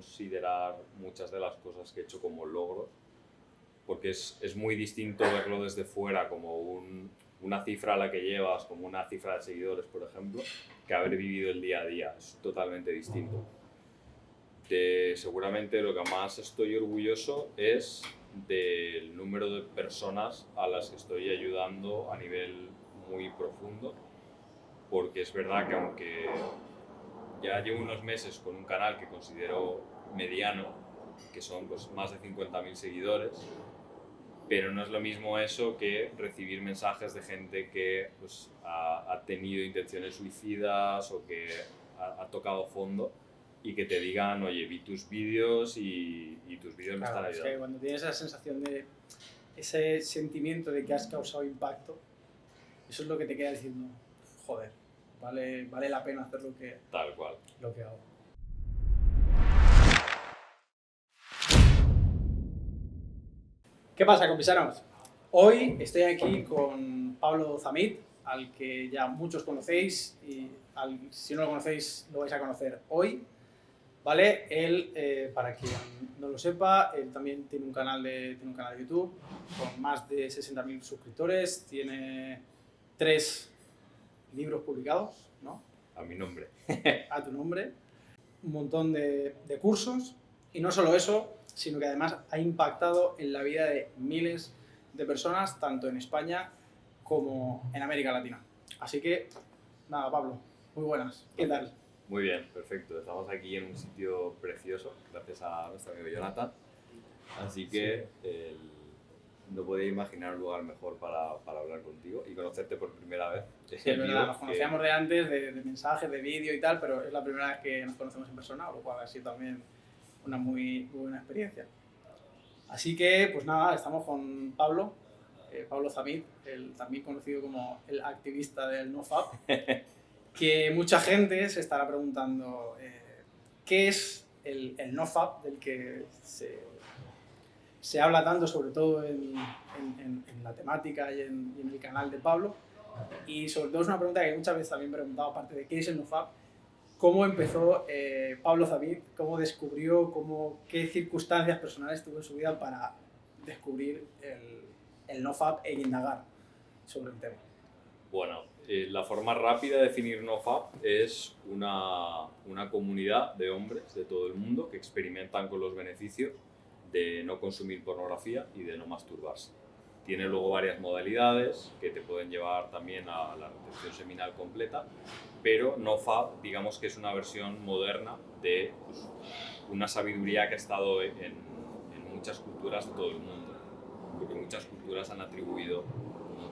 considerar muchas de las cosas que he hecho como logros, porque es muy distinto verlo desde fuera como una cifra a la que llevas, como una cifra de seguidores, por ejemplo, que haber vivido el día a día. Es totalmente distinto. Seguramente lo que más estoy orgulloso es del número de personas a las que estoy ayudando a nivel muy profundo, porque es verdad que aunque ya llevo unos meses con un canal que considero mediano, que son pues, más de 50.000 seguidores, pero no es lo mismo eso que recibir mensajes de gente que pues, ha tenido intenciones suicidas o que ha tocado fondo y que te digan, oye, vi tus vídeos y tus vídeos me están ayudando. Es que cuando tienes esa sensación de ese sentimiento de que has causado impacto, eso es lo que te queda diciendo, joder, vale la pena hacer Tal cual. lo que hago. ¿Qué pasa, compisanos? Hoy estoy aquí con Pablo Zamit, al que ya muchos conocéis y si no lo conocéis lo vais a conocer hoy. ¿Vale? Él, para quien no lo sepa, él también tiene un canal de YouTube con más de 60.000 suscriptores, tiene 3 libros publicados, ¿no? A mi nombre. A tu nombre, un montón de cursos, y no solo eso, sino que además ha impactado en la vida de miles de personas, tanto en España como en América Latina. Así que, nada, Pablo, muy buenas. ¿Qué tal? Muy bien, perfecto. Estamos aquí en un sitio precioso, gracias a nuestro amigo Jonathan. Así que no podía imaginar un lugar mejor para hablar contigo y conocerte por primera vez. Sí, es verdad, nos conocíamos de antes, de mensajes, de vídeo y tal, pero es la primera vez que nos conocemos en persona, lo cual ha sido también una muy buena experiencia. Así que, pues nada, estamos con Pablo Zamit, también conocido como el activista del NoFap, que mucha gente se estará preguntando qué es el NoFap, del que se habla tanto, sobre todo en la temática y en el canal de Pablo. Y sobre todo es una pregunta que muchas veces también me he preguntado, aparte de qué es el NoFap, cómo empezó Pablo Zamit, cómo descubrió, qué circunstancias personales tuvo en su vida para descubrir el NoFap e indagar sobre el tema. Bueno, la forma rápida de definir NoFap es una comunidad de hombres de todo el mundo que experimentan con los beneficios de no consumir pornografía y de no masturbarse. Tiene luego varias modalidades que te pueden llevar también a la retención seminal completa, pero NoFap, digamos que es una versión moderna de pues, una sabiduría que ha estado en muchas culturas de todo el mundo, porque muchas culturas han atribuido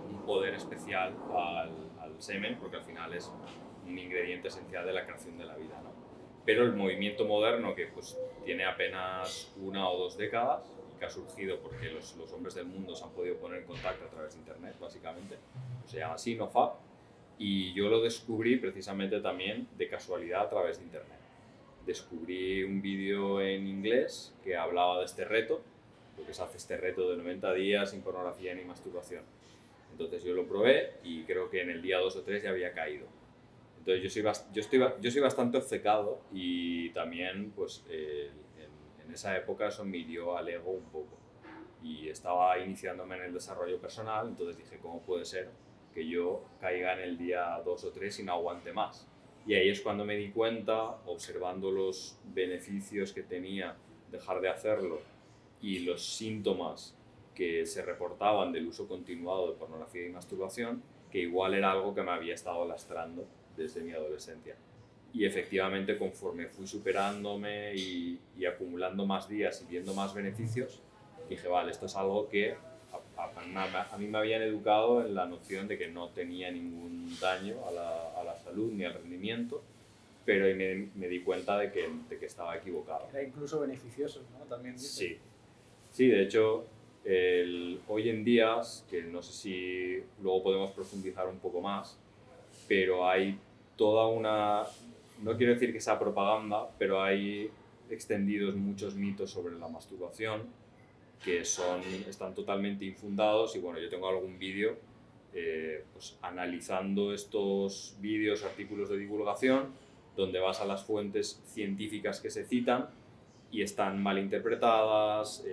un poder especial al semen, porque al final es un ingrediente esencial de la creación de la vida, ¿no? Pero el movimiento moderno, que pues, tiene apenas 1 o 2 décadas, y que ha surgido porque los hombres del mundo se han podido poner en contacto a través de internet, básicamente, se llama así, NoFap, y yo lo descubrí precisamente también de casualidad a través de internet. Descubrí un vídeo en inglés que hablaba de este reto, porque se hace este reto de 90 días sin pornografía ni masturbación. Entonces yo lo probé y creo que en el día 2 o 3 ya había caído. Entonces yo soy bastante obcecado y también pues en esa época eso me hirió al ego un poco. Y estaba iniciándome en el desarrollo personal, entonces dije, ¿cómo puede ser que yo caiga en el día 2 o 3 y no aguante más? Y ahí es cuando me di cuenta, observando los beneficios que tenía dejar de hacerlo y los síntomas que se reportaban del uso continuado de pornografía y masturbación, que igual era algo que me había estado lastrando desde mi adolescencia. Y efectivamente, conforme fui superándome y acumulando más días y viendo más beneficios, dije, vale, esto es algo que a mí me habían educado en la noción de que no tenía ningún daño a la salud ni al rendimiento, pero ahí me di cuenta de que estaba equivocado. Era incluso beneficioso, ¿no? También dice. Sí, de hecho, hoy en día, que no sé si luego podemos profundizar un poco más, pero hay toda una, no quiero decir que sea propaganda, pero hay extendidos muchos mitos sobre la masturbación que están totalmente infundados y bueno, yo tengo algún vídeo pues, analizando estos vídeos, artículos de divulgación, donde vas a las fuentes científicas que se citan y están mal interpretadas,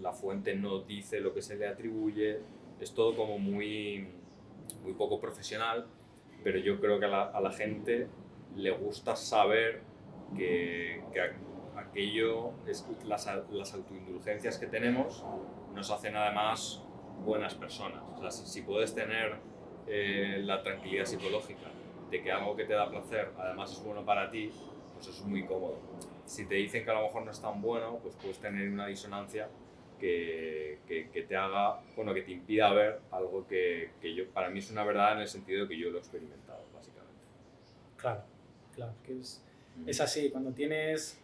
la fuente no dice lo que se le atribuye, es todo como muy poco profesional, pero yo creo que a la gente le gusta saber que aquello, las autoindulgencias que tenemos nos hacen además buenas personas. O sea, si puedes tener la tranquilidad psicológica de que algo que te da placer además es bueno para ti, pues eso es muy cómodo. Si te dicen que a lo mejor no es tan bueno, pues puedes tener una disonancia que te haga, bueno, que te impida ver algo que yo, para mí es una verdad en el sentido de que yo lo he experimentado, básicamente. Claro, claro, que es así. Cuando tienes,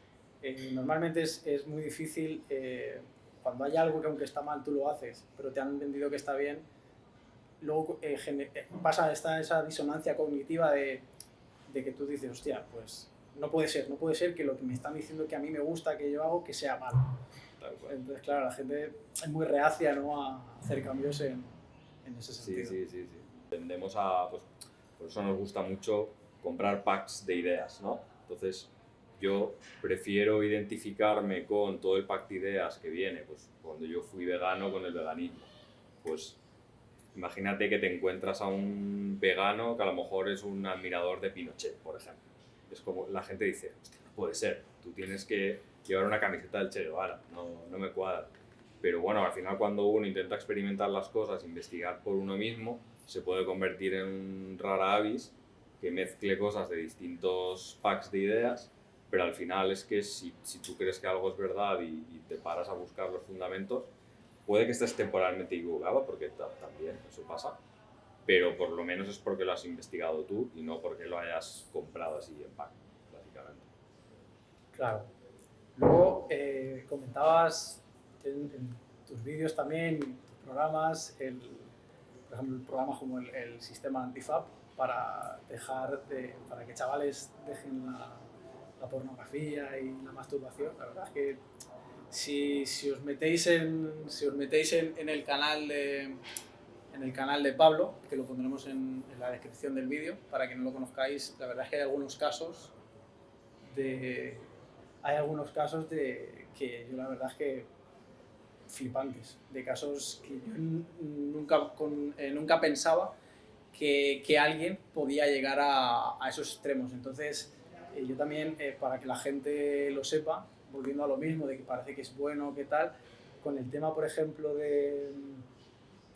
normalmente es muy difícil, cuando hay algo que aunque está mal tú lo haces, pero te han vendido que está bien, luego pasa esa disonancia cognitiva de que tú dices, hostia, pues no puede ser que lo que me están diciendo que a mí me gusta, que yo hago, que sea malo. Entonces, claro, la gente es muy reacia, ¿no?, a hacer cambios en ese sentido. Sí. Tendemos a, pues, por eso nos gusta mucho comprar packs de ideas, ¿no? Entonces, yo prefiero identificarme con todo el pack de ideas que viene, pues cuando yo fui vegano, con el veganismo. Pues imagínate que te encuentras a un vegano que a lo mejor es un admirador de Pinochet, por ejemplo. Es como la gente dice, hostia, no puede ser, tú tienes que llevar una camiseta del Che Guevara, no me cuadra. Pero bueno, al final cuando uno intenta experimentar las cosas, investigar por uno mismo, se puede convertir en un rara avis que mezcle cosas de distintos packs de ideas, pero al final es que si tú crees que algo es verdad y te paras a buscar los fundamentos, puede que estés temporalmente equivocado, porque también eso pasa, pero por lo menos es porque lo has investigado tú y no porque lo hayas comprado así en pack, básicamente. Claro. Luego comentabas en tus vídeos también, en tus programas, por ejemplo, el programa como el sistema Antifab para que chavales dejen la pornografía y la masturbación. La verdad es que si os metéis en el canal de Pablo, que lo pondremos en la descripción del vídeo para que no lo conozcáis, la verdad es que hay algunos casos de que yo la verdad es que flipantes, de casos que yo nunca pensaba que alguien podía llegar a esos extremos. Entonces, yo también, para que la gente lo sepa, volviendo a lo mismo, de que parece que es bueno, que tal, con el tema, por ejemplo,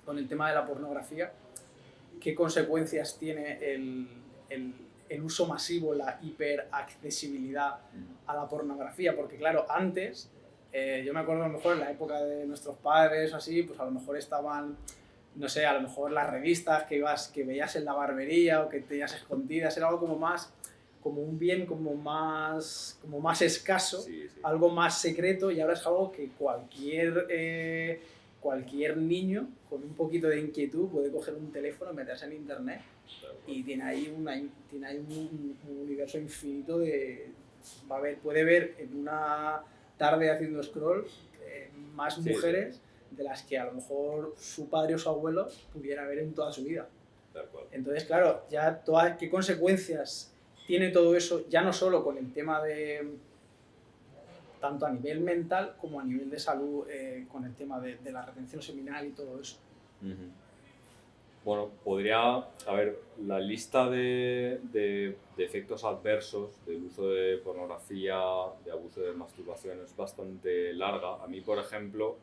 con el tema de la pornografía, ¿qué consecuencias tiene el uso masivo, la hiperaccesibilidad a la pornografía? Porque claro, antes, yo me acuerdo a lo mejor en la época de nuestros padres o así, pues a lo mejor estaban, no sé, a lo mejor las revistas que veías en la barbería o que tenías escondidas, era algo como un bien como más escaso, sí. Algo más secreto, y ahora es algo que cualquier niño con un poquito de inquietud puede coger un teléfono, meterse en internet y tiene ahí un universo infinito puede ver en una tarde haciendo scroll más mujeres de las que a lo mejor su padre o su abuelo pudiera ver en toda su vida. Entonces, claro, ya qué consecuencias tiene todo eso, ya no solo con el tema de tanto a nivel mental como a nivel de salud, con el tema de la retención seminal y todo eso. Bueno, la lista de efectos adversos del uso de pornografía, de abuso de masturbación es bastante larga. A mí, por ejemplo,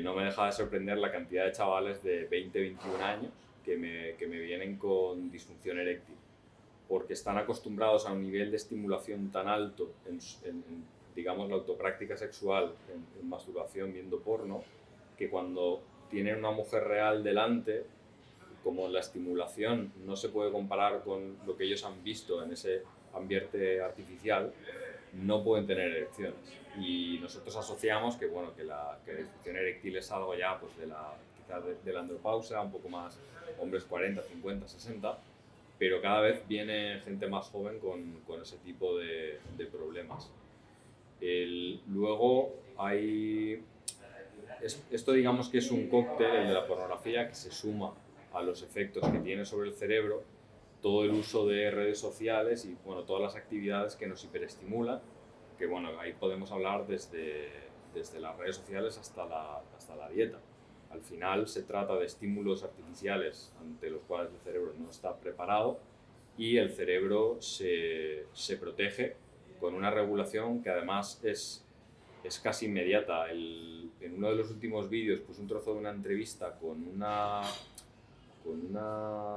no me deja de sorprender la cantidad de chavales de 20-21 años que me vienen con disfunción eréctil, porque están acostumbrados a un nivel de estimulación tan alto en digamos, la autopráctica sexual, en masturbación, viendo porno, que cuando tienen una mujer real delante, como la estimulación no se puede comparar con lo que ellos han visto en ese ambiente artificial, no pueden tener erecciones. Y nosotros asociamos que la disfunción eréctil es algo ya pues, quizás de la andropausia, un poco más hombres 40, 50, 60, pero cada vez viene gente más joven con ese tipo de problemas. Luego esto digamos que es un cóctel, el de la pornografía, que se suma a los efectos que tiene sobre el cerebro, todo el uso de redes sociales y todas las actividades que nos hiperestimulan que bueno, ahí podemos hablar desde las redes sociales hasta la dieta. Al final se trata de estímulos artificiales ante los cuales el cerebro no está preparado y el cerebro se protege con una regulación que además es casi inmediata. En uno de los últimos vídeos puse un trozo de una entrevista con una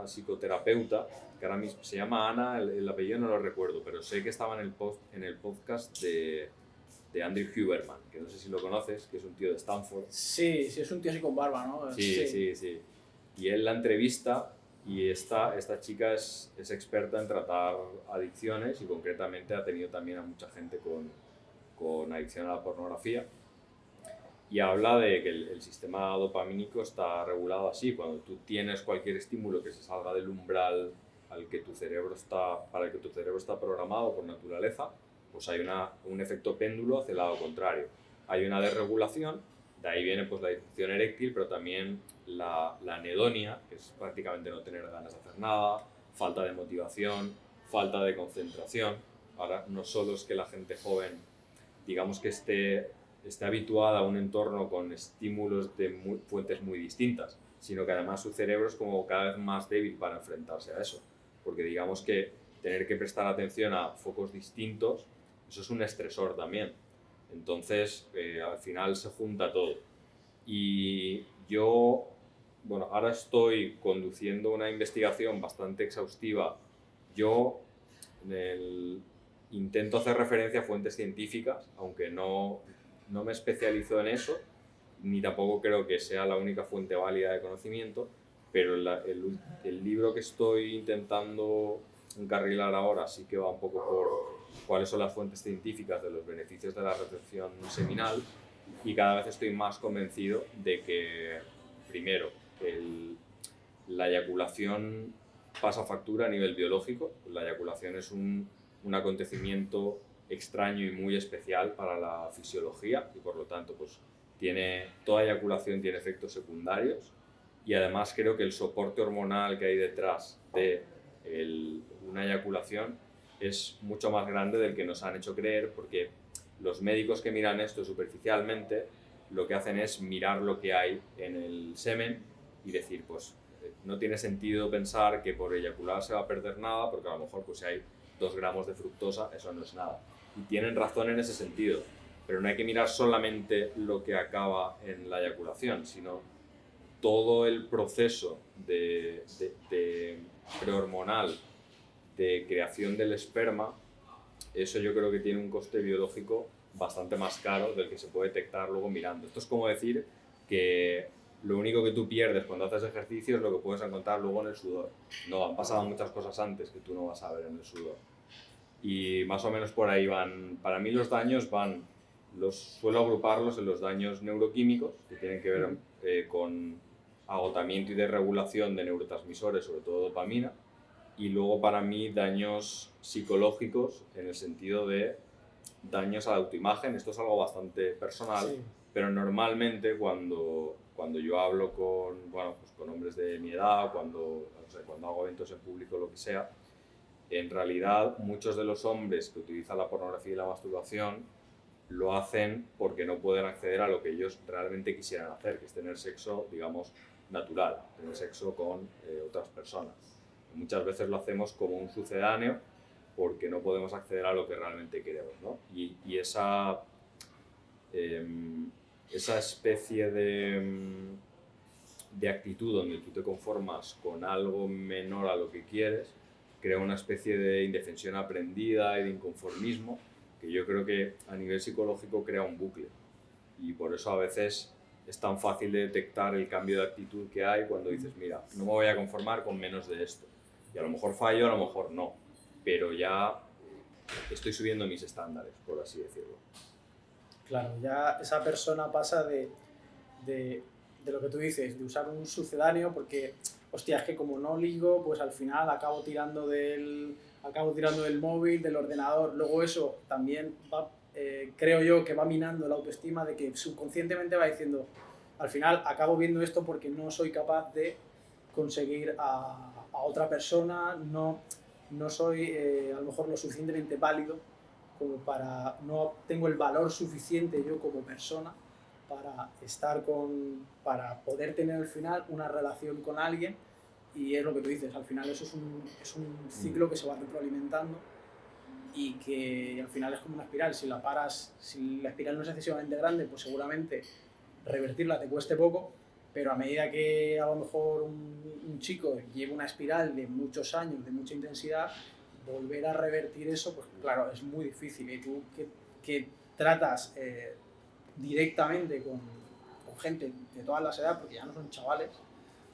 psicoterapeuta, que ahora mismo se llama Ana, el apellido no lo recuerdo, pero sé que estaba en el podcast de Andrew Huberman, que no sé si lo conoces, que es un tío de Stanford. Sí, es un tío así con barba, ¿no? Sí. Y él la entrevista y esta chica es experta en tratar adicciones y concretamente ha tenido también a mucha gente con adicción a la pornografía. Y habla de que el sistema dopamínico está regulado así. Cuando tú tienes cualquier estímulo que se salga del umbral para el que tu cerebro está programado por naturaleza, pues hay un efecto péndulo hacia el lado contrario. Hay una desregulación, de ahí viene pues la disfunción eréctil, pero también la anedonia, que es prácticamente no tener ganas de hacer nada, falta de motivación, falta de concentración. Ahora, no solo es que la gente joven, digamos que esté habituada a un entorno con estímulos de fuentes muy distintas, sino que además su cerebro es como cada vez más débil para enfrentarse a eso, porque digamos que tener que prestar atención a focos distintos, eso es un estresor también. Entonces, al final se junta todo. Y yo, bueno, ahora estoy conduciendo una investigación bastante exhaustiva. Yo intento hacer referencia a fuentes científicas, aunque no me especializo en eso, ni tampoco creo que sea la única fuente válida de conocimiento, pero el libro que estoy intentando encarrilar ahora sí que va un poco por cuáles son las fuentes científicas de los beneficios de la retención seminal, y cada vez estoy más convencido de que, primero, la eyaculación pasa factura a nivel biológico. La eyaculación es un acontecimiento extraño y muy especial para la fisiología y por lo tanto pues toda eyaculación tiene efectos secundarios, y además creo que el soporte hormonal que hay detrás de una eyaculación es mucho más grande del que nos han hecho creer, porque los médicos que miran esto superficialmente lo que hacen es mirar lo que hay en el semen y decir, pues no tiene sentido pensar que por eyacular se va a perder nada, porque a lo mejor pues si hay 2 gramos de fructosa, eso no es nada. Y tienen razón en ese sentido, pero no hay que mirar solamente lo que acaba en la eyaculación, sino todo el proceso prehormonal de creación del esperma. Eso yo creo que tiene un coste biológico bastante más caro del que se puede detectar luego mirando. Esto es como decir que lo único que tú pierdes cuando haces ejercicio es lo que puedes encontrar luego en el sudor. No, han pasado muchas cosas antes que tú no vas a ver en el sudor. Y más o menos por ahí van. Para mí los daños suelo agruparlos en los daños neuroquímicos, que tienen que ver con agotamiento y desregulación de neurotransmisores, sobre todo dopamina, y luego para mí daños psicológicos en el sentido de daños a la autoimagen. Esto es algo bastante personal, sí. Pero normalmente cuando yo hablo con hombres de mi edad, cuando hago eventos en público, lo que sea, en realidad muchos de los hombres que utilizan la pornografía y la masturbación lo hacen porque no pueden acceder a lo que ellos realmente quisieran hacer, que es tener sexo, digamos, natural, tener sexo con otras personas. Muchas veces lo hacemos como un sucedáneo porque no podemos acceder a lo que realmente queremos, ¿no? Y esa especie de actitud donde tú te conformas con algo menor a lo que quieres crea una especie de indefensión aprendida y de inconformismo que yo creo que a nivel psicológico crea un bucle, y por eso a veces es tan fácil de detectar el cambio de actitud que hay cuando dices, mira, no me voy a conformar con menos de esto. Y a lo mejor fallo, a lo mejor no, pero ya estoy subiendo mis estándares, por así decirlo. Claro, ya esa persona pasa de lo que tú dices, de usar un sucedáneo, porque, hostia, es que como no ligo, pues al final acabo tirando del móvil, del ordenador. Luego eso también va, creo yo, que va minando la autoestima, de que subconscientemente va diciendo, al final acabo viendo esto porque no soy capaz de conseguir a otra persona, no soy a lo mejor lo suficientemente válido como para, no tengo el valor suficiente yo como persona para poder tener al final una relación con alguien, y es lo que tú dices, al final eso es un ciclo que se va retroalimentando y que al final es como una espiral. Si la paras, si la espiral no es excesivamente grande, pues seguramente revertirla te cueste poco, pero a medida que a lo mejor un chico lleva una espiral de muchos años, de mucha intensidad, volver a revertir eso, pues claro, es muy difícil. Y tú que tratas directamente con gente de todas las edades, porque ya no son chavales,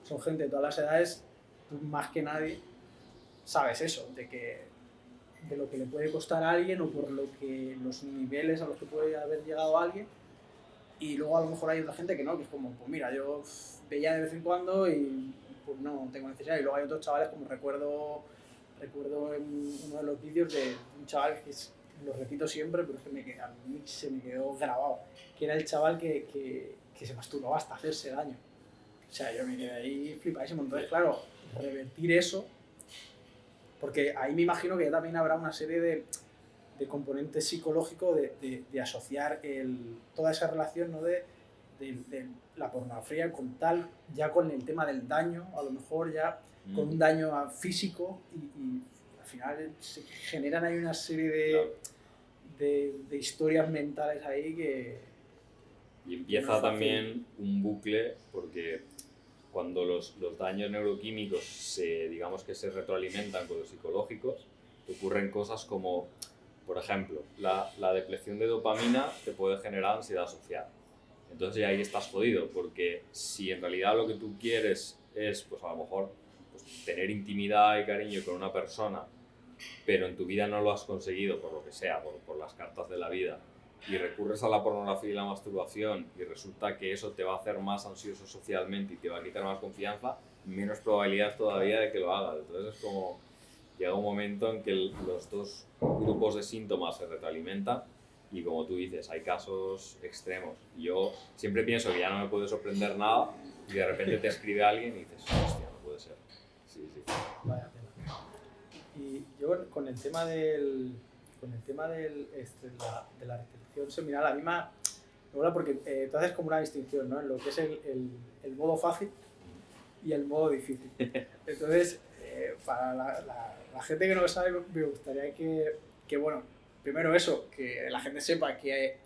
son gente de todas las edades, tú más que nadie sabes eso, de lo que le puede costar a alguien, o por lo que los niveles a los que puede haber llegado alguien. Y luego a lo mejor hay otra gente que no, que es como, pues mira, yo veía de vez en cuando y pues no tengo necesidad. Y luego hay otros chavales, como recuerdo en uno de los vídeos de un chaval que lo repito siempre, pero es que a mí se me quedó grabado, que era el chaval que se masturbaba hasta hacerse daño. O sea, yo me quedé ahí flipadísimo. Entonces, claro, revertir eso, porque ahí me imagino que también habrá una serie de componente psicológico de asociar toda esa relación, ¿no? de la pornografía ya con el tema del daño, a lo mejor ya con un daño físico, y al final se generan ahí una serie de historias mentales ahí que... Y empieza no también un bucle, porque cuando los daños neuroquímicos digamos que se retroalimentan con los psicológicos, ocurren cosas como, por ejemplo, la depleción de dopamina te puede generar ansiedad social. Entonces ahí estás jodido, porque si en realidad lo que tú quieres es, pues a lo mejor, pues, tener intimidad y cariño con una persona, pero en tu vida no lo has conseguido por lo que sea, por las cartas de la vida, y recurres a la pornografía y la masturbación, y resulta que eso te va a hacer más ansioso socialmente y te va a quitar más confianza, menos probabilidad todavía de que lo hagas. Entonces es como... llega un momento en que los dos grupos de síntomas se retroalimentan, y como tú dices, hay casos extremos. Yo siempre pienso que ya no me puede sorprender nada, y de repente te escribe alguien y dices, hostia, no puede ser. Sí. Vaya pena. Y yo con el tema de la restricción seminal, a mí me mola porque tú haces como una distinción, ¿no? En lo que es el modo fácil y el modo difícil. Entonces, para la gente que no lo sabe, me gustaría que, bueno, primero eso, que la gente sepa que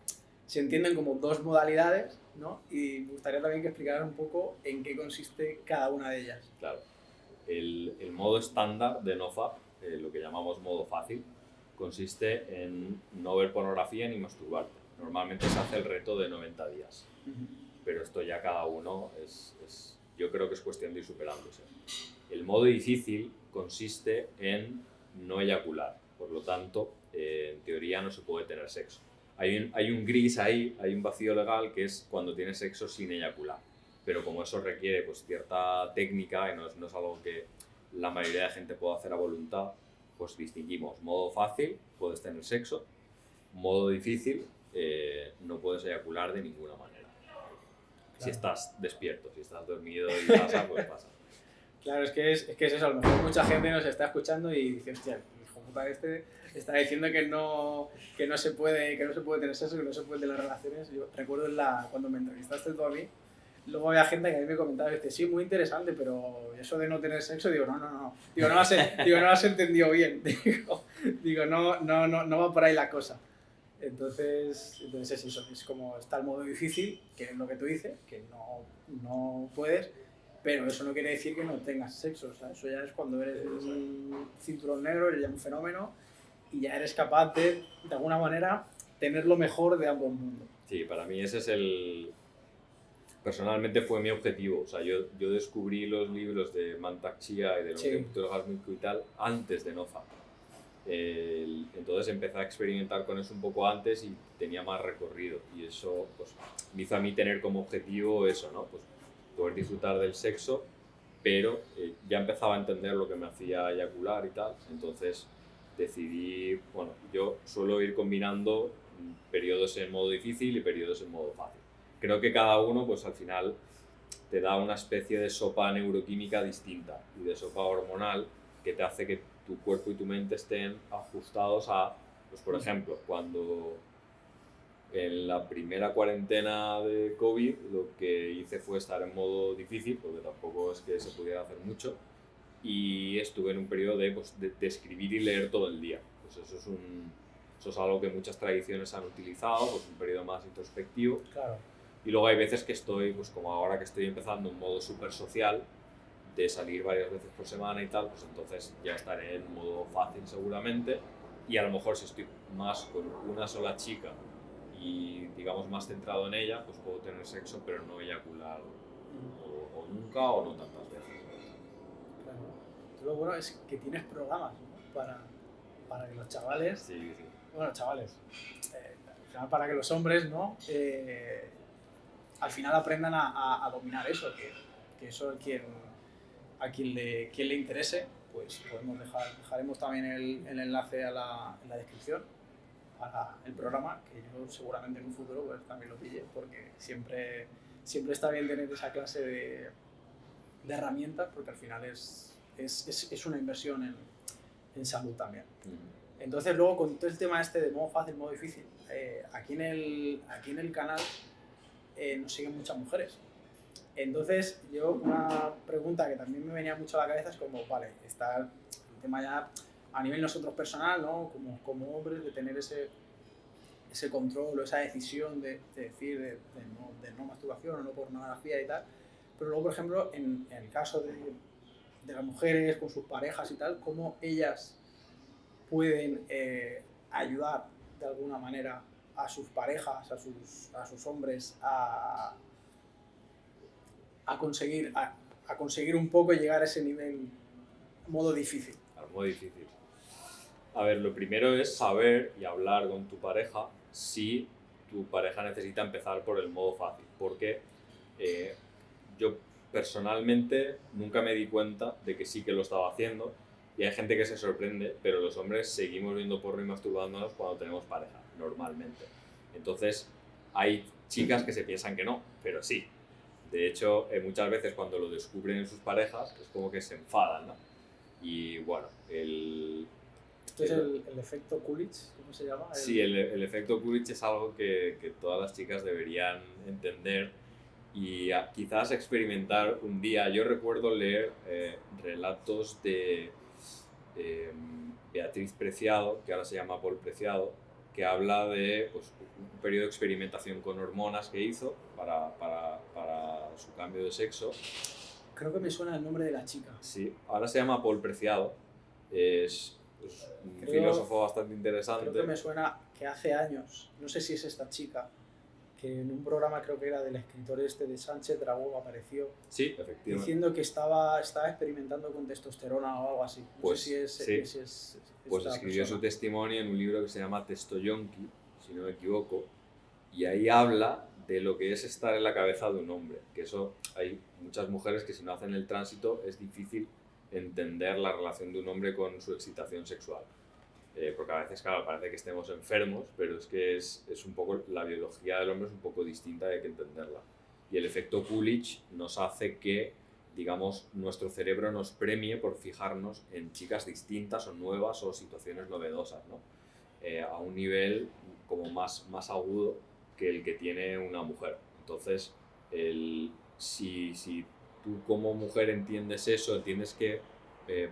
se entienden como dos modalidades, ¿no? Y me gustaría también que explicaras un poco en qué consiste cada una de ellas. Claro. El modo estándar de NoFap, lo que llamamos modo fácil, consiste en no ver pornografía ni masturbarte. Normalmente se hace el reto de 90 días, pero esto ya cada uno yo creo que es cuestión de ir superándose. El modo difícil consiste en no eyacular, por lo tanto, en teoría no se puede tener sexo. Hay un gris ahí, hay un vacío legal, que es cuando tienes sexo sin eyacular. Pero como eso requiere pues cierta técnica y no es algo que la mayoría de gente pueda hacer a voluntad, pues distinguimos modo fácil, puedes tener sexo; modo difícil, no puedes eyacular de ninguna manera. Claro. Si estás despierto, si estás dormido y pasa, pues pasa. Claro, es que es eso, a lo mejor mucha gente nos está escuchando y dice, hostia, el hijo puta está diciendo que no se puede tener sexo, que no se puede tener relaciones. Yo recuerdo cuando me entrevistaste tú a mí, luego había gente que a mí me comentaba, dice, sí, muy interesante, pero eso de no tener sexo, digo, no. Digo, no lo has entendido bien. Digo, no va por ahí la cosa. Entonces es eso, es como está el modo difícil, que es lo que tú dices, que no puedes, pero eso no quiere decir que no tengas sexo. O sea, eso ya es cuando eres un cinturón negro, eres ya un fenómeno y ya eres capaz de alguna manera, tener lo mejor de ambos mundos. Sí, para mí ese es personalmente fue mi objetivo. O sea, yo descubrí los libros de Mantak Chia y de los Conductor Orgásmico y tal antes de NoFap. Entonces empecé a experimentar con eso un poco antes y tenía más recorrido, y eso pues me hizo a mí tener como objetivo eso, ¿no? Pues poder disfrutar del sexo, pero ya empezaba a entender lo que me hacía eyacular y tal. Entonces decidí, bueno, yo suelo ir combinando periodos en modo difícil y periodos en modo fácil. Creo que cada uno pues al final te da una especie de sopa neuroquímica distinta y de sopa hormonal que te hace que tu cuerpo y tu mente estén ajustados a Pues por ejemplo, cuando en la primera cuarentena de COVID lo que hice fue estar en modo difícil, porque tampoco es que se pudiera hacer mucho, y estuve en un periodo de escribir y leer todo el día. Pues eso es algo que muchas tradiciones han utilizado, pues un periodo más introspectivo. Claro. Y luego hay veces que estoy, pues como ahora que estoy empezando un modo súper social, de salir varias veces por semana y tal, pues entonces ya estaré en modo fácil seguramente, y a lo mejor si estoy más con una sola chica y digamos más centrado en ella, pues puedo tener sexo pero no eyacular o nunca o no tantas veces. Claro. Lo bueno es que tienes programas, ¿no? Para que los chavales, Sí, sí. bueno, chavales, al final para que los hombres, ¿no? Al final aprendan a dominar eso, que eso a quien le interese, pues dejaremos también el enlace en la descripción para el programa, que yo seguramente en un futuro pues también lo pille, porque siempre está bien tener esa clase de herramientas, porque al final es una inversión en salud también. Entonces luego con todo el tema este de modo fácil, modo difícil, aquí en el canal nos siguen muchas mujeres. Entonces yo una pregunta que también me venía mucho a la cabeza es como, vale, está el tema ya a nivel nosotros personal, ¿no? Como hombres, de tener ese control o esa decisión de decir de no masturbación o no pornografía y tal, pero luego por ejemplo en el caso de las mujeres con sus parejas y tal, cómo ellas pueden ayudar de alguna manera a sus parejas, a sus hombres a conseguir un poco llegar a ese nivel modo difícil. Al modo difícil. A ver, lo primero es saber y hablar con tu pareja si tu pareja necesita empezar por el modo fácil, porque yo personalmente nunca me di cuenta de que sí que lo estaba haciendo, y hay gente que se sorprende, pero los hombres seguimos viendo porno y masturbándonos cuando tenemos pareja, normalmente. Entonces, hay chicas que se piensan que no, pero sí. De hecho, muchas veces cuando lo descubren en sus parejas, es como que se enfadan, ¿no? Y bueno, ¿Esto es el efecto Coolidge? ¿Cómo se llama? Sí, el efecto Coolidge es algo que todas las chicas deberían entender y quizás experimentar un día. Yo recuerdo leer relatos de Beatriz Preciado, que ahora se llama Paul Preciado, que habla de pues, un periodo de experimentación con hormonas que hizo para su cambio de sexo. Creo que me suena el nombre de la chica. Sí, ahora se llama Paul Preciado. Es un filósofo bastante interesante. Creo que me suena que hace años, no sé si es esta chica, que en un programa creo que era del escritor este de Sánchez Dragó apareció, sí, efectivamente, diciendo que estaba experimentando con testosterona o algo así. No pues, sé si es pues escribió su testimonio en un libro que se llama Testoyonki, si no me equivoco, y ahí habla de lo que es estar en la cabeza de un hombre, que eso hay muchas mujeres que si no hacen el tránsito es difícil entender la relación de un hombre con su excitación sexual. Porque a veces, claro, parece que estemos enfermos, pero es que es un poco, la biología del hombre es un poco distinta y hay que entenderla. Y el efecto Coolidge nos hace que, digamos, nuestro cerebro nos premie por fijarnos en chicas distintas o nuevas o situaciones novedosas, ¿no? A un nivel como más agudo que el que tiene una mujer. Entonces, si tú como mujer entiendes eso, entiendes que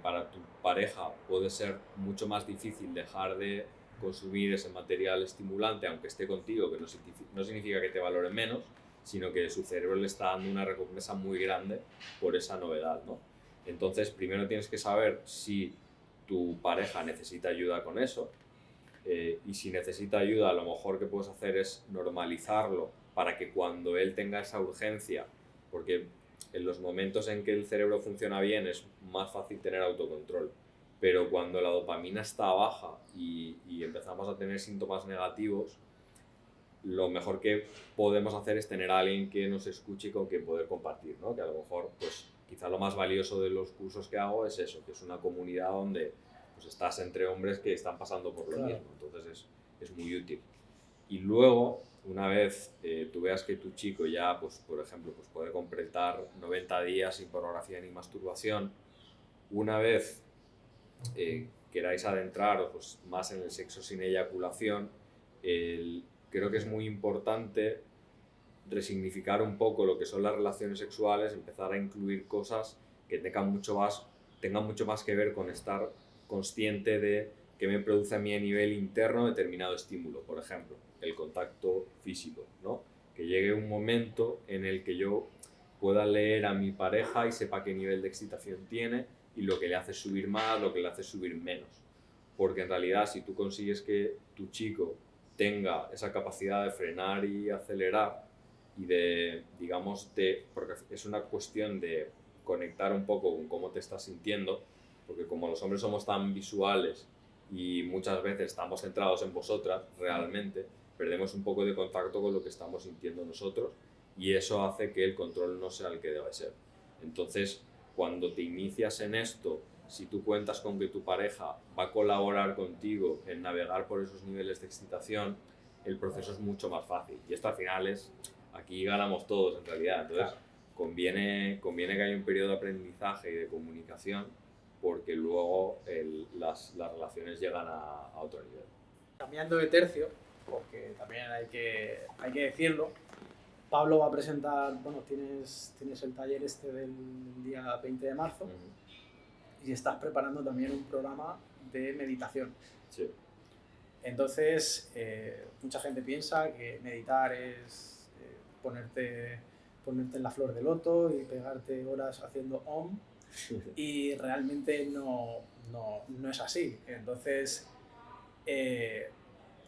para tu pareja puede ser mucho más difícil dejar de consumir ese material estimulante aunque esté contigo, que no significa que te valore menos, sino que su cerebro le está dando una recompensa muy grande por esa novedad, ¿no? Entonces, primero tienes que saber si tu pareja necesita ayuda con eso, y si necesita ayuda, a lo mejor que puedes hacer es normalizarlo para que cuando él tenga esa urgencia, porque en los momentos en que el cerebro funciona bien es más fácil tener autocontrol, pero cuando la dopamina está baja y empezamos a tener síntomas negativos, lo mejor que podemos hacer es tener a alguien que nos escuche y con quien poder compartir, ¿no? Que a lo mejor, pues, quizá lo más valioso de los cursos que hago es eso, que es una comunidad donde pues, estás entre hombres que están pasando por lo mismo, entonces es muy útil. Y luego, una vez tú veas que tu chico ya, pues, por ejemplo, pues puede completar 90 días sin pornografía ni masturbación, una vez queráis adentraros pues, más en el sexo sin eyaculación, creo que es muy importante resignificar un poco lo que son las relaciones sexuales, empezar a incluir cosas que tengan mucho más que ver con estar consciente de qué me produce a mí a nivel interno determinado estímulo. Por ejemplo, el contacto físico, ¿no? Que llegue un momento en el que yo pueda leer a mi pareja y sepa qué nivel de excitación tiene y lo que le hace subir más, lo que le hace subir menos. Porque en realidad, si tú consigues que tu chico tenga esa capacidad de frenar y acelerar y porque es una cuestión de conectar un poco con cómo te estás sintiendo, porque como los hombres somos tan visuales y muchas veces estamos centrados en vosotras realmente, perdemos un poco de contacto con lo que estamos sintiendo nosotros y eso hace que el control no sea el que debe ser. Entonces, cuando te inicias en esto, si tú cuentas con que tu pareja va a colaborar contigo en navegar por esos niveles de excitación, el proceso es mucho más fácil. Y esto al final aquí ganamos todos en realidad. Entonces, claro, conviene que haya un periodo de aprendizaje y de comunicación porque luego las relaciones llegan a otro nivel. Cambiando de tercio, porque también hay que decirlo, Pablo va a presentar, bueno, tienes el taller del día 20 de marzo y estás preparando también un programa de meditación. Sí. Entonces, mucha gente piensa que meditar es ponerte en la flor de loto y pegarte horas haciendo OM y realmente no es así. Entonces,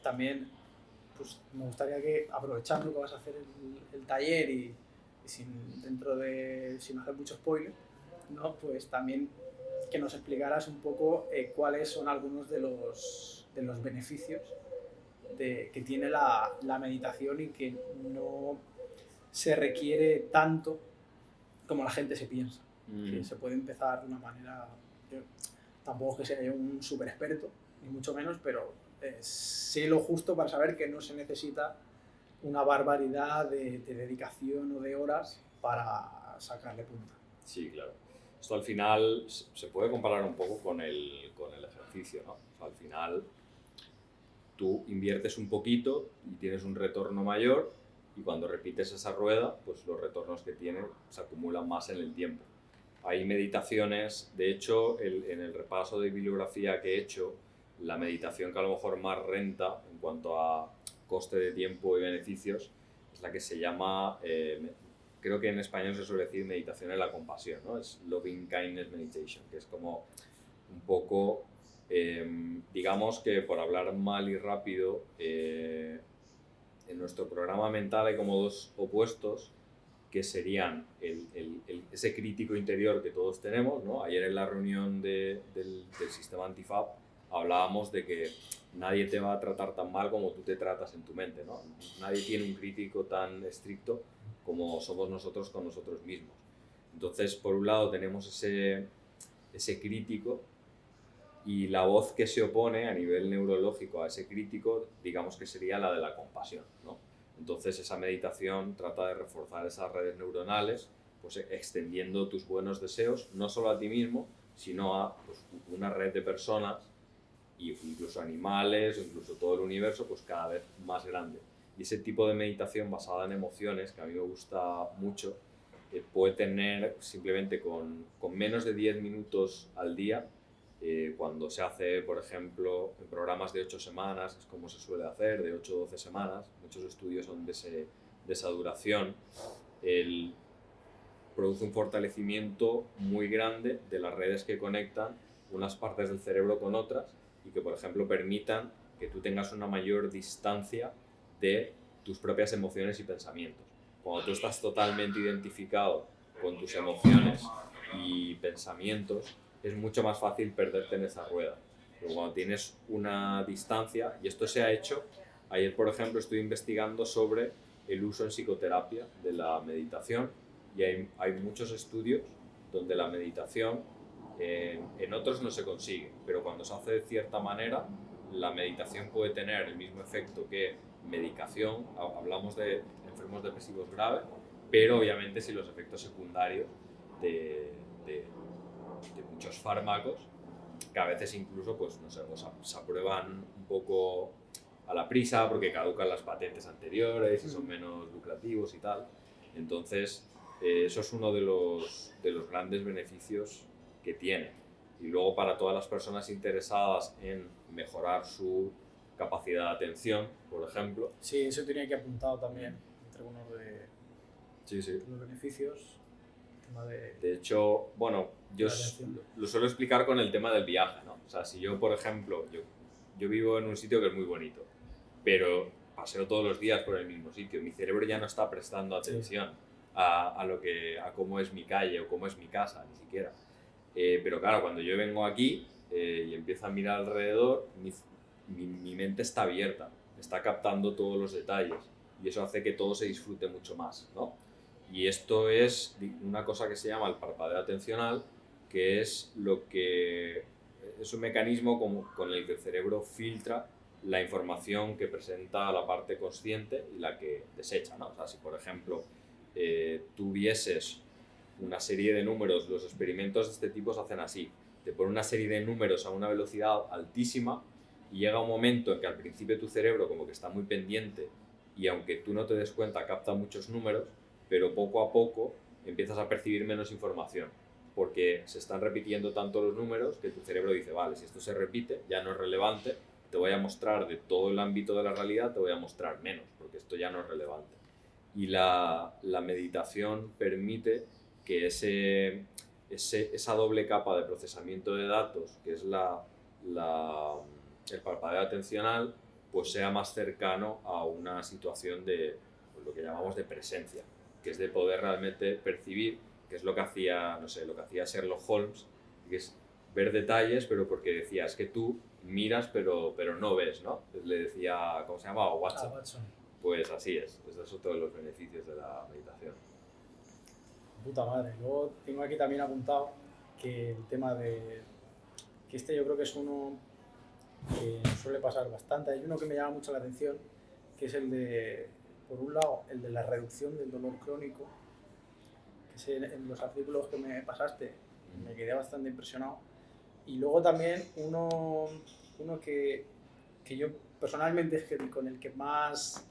también pues, me gustaría que, aprovechando que vas a hacer el taller y sin hacer mucho spoiler, ¿no? Pues también que nos explicaras un poco cuáles son algunos de los beneficios que tiene la meditación y que no se requiere tanto como la gente se piensa. Que se puede empezar de una manera... Yo tampoco es que sea yo un súper experto, ni mucho menos, pero sé lo justo para saber que no se necesita una barbaridad de dedicación o de horas para sacarle punta. Sí, claro. Esto al final se puede comparar un poco con el ejercicio, ¿no? O sea, al final tú inviertes un poquito y tienes un retorno mayor y cuando repites esa rueda, pues los retornos que tiene se acumulan más en el tiempo. Hay meditaciones, de hecho, en el repaso de bibliografía que he hecho, la meditación que a lo mejor más renta en cuanto a coste de tiempo y beneficios es la que se llama, creo que en español se suele decir meditación en la compasión, ¿no? Es Loving Kindness Meditation, que es como un poco, digamos que por hablar mal y rápido, en nuestro programa mental hay como dos opuestos que serían ese crítico interior que todos tenemos, ¿no? Ayer en la reunión del sistema Antifab hablábamos de que nadie te va a tratar tan mal como tú te tratas en tu mente, ¿no? Nadie tiene un crítico tan estricto como somos nosotros con nosotros mismos. Entonces, por un lado tenemos ese crítico y la voz que se opone a nivel neurológico a ese crítico, digamos que sería la de la compasión, ¿no? Entonces esa meditación trata de reforzar esas redes neuronales, pues extendiendo tus buenos deseos, no solo a ti mismo, sino a pues, una red de personas, incluso animales, incluso todo el universo, pues cada vez más grande. Y ese tipo de meditación basada en emociones, que a mí me gusta mucho, puede tener simplemente con menos de 10 minutos al día, cuando se hace, por ejemplo, en programas de 8 semanas, es como se suele hacer, de 8 o 12 semanas, muchos estudios son de esa duración, produce un fortalecimiento muy grande de las redes que conectan unas partes del cerebro con otras y que, por ejemplo, permitan que tú tengas una mayor distancia de tus propias emociones y pensamientos. Cuando tú estás totalmente identificado con tus emociones y pensamientos, es mucho más fácil perderte en esa rueda. Pero cuando tienes una distancia, y esto se ha hecho, ayer por ejemplo estoy investigando sobre el uso en psicoterapia de la meditación y hay muchos estudios donde la meditación en otros no se consigue, pero cuando se hace de cierta manera, la meditación puede tener el mismo efecto que medicación, hablamos de enfermos depresivos graves, pero obviamente sin los efectos secundarios de muchos fármacos que a veces incluso, pues no sé, pues, se aprueban un poco a la prisa porque caducan las patentes anteriores y son menos lucrativos y tal. Entonces, eso es uno de los grandes beneficios que tiene. Y luego para todas las personas interesadas en mejorar su capacidad de atención, por ejemplo. Sí, eso tenía que apuntado también entre uno de los beneficios. De hecho, bueno, yo lo suelo explicar con el tema del viaje, ¿no? O sea, si yo, por ejemplo, yo vivo en un sitio que es muy bonito, pero paseo todos los días por el mismo sitio, mi cerebro ya no está prestando atención a cómo es mi calle o cómo es mi casa, ni siquiera. Pero claro, cuando yo vengo aquí y empiezo a mirar alrededor, mi mente está abierta, está captando todos los detalles y eso hace que todo se disfrute mucho más, ¿no? Y esto es una cosa que se llama el parpadeo atencional, que es es un mecanismo con el que el cerebro filtra la información que presenta la parte consciente y la que desecha, ¿no? O sea, si por ejemplo tú vieses una serie de números, los experimentos de este tipo se hacen así, te ponen una serie de números a una velocidad altísima y llega un momento en que al principio tu cerebro como que está muy pendiente y aunque tú no te des cuenta capta muchos números, pero poco a poco empiezas a percibir menos información, porque se están repitiendo tanto los números que tu cerebro dice, vale, si esto se repite, ya no es relevante, te voy a mostrar de todo el ámbito de la realidad, te voy a mostrar menos, porque esto ya no es relevante. Y la meditación permite que esa doble capa de procesamiento de datos, que es el parpadeo atencional, pues sea más cercano a una situación de pues, lo que llamamos de presencia, que es de poder realmente percibir, que es lo que hacía, no sé, lo que hacía Sherlock Holmes, que es ver detalles, pero porque decía, es que tú miras pero no ves, ¿no? Le decía, ¿cómo se llamaba? Watson. Watson. Pues así es, eso es otro de los beneficios de la meditación. Puta madre. Luego tengo aquí también apuntado que el tema de... que este yo creo que es uno que nos suele pasar bastante. Hay uno que me llama mucho la atención, que es el de, por un lado, el de la reducción del dolor crónico, que en los artículos que me pasaste me quedé bastante impresionado. Y luego también uno que yo personalmente es con el que más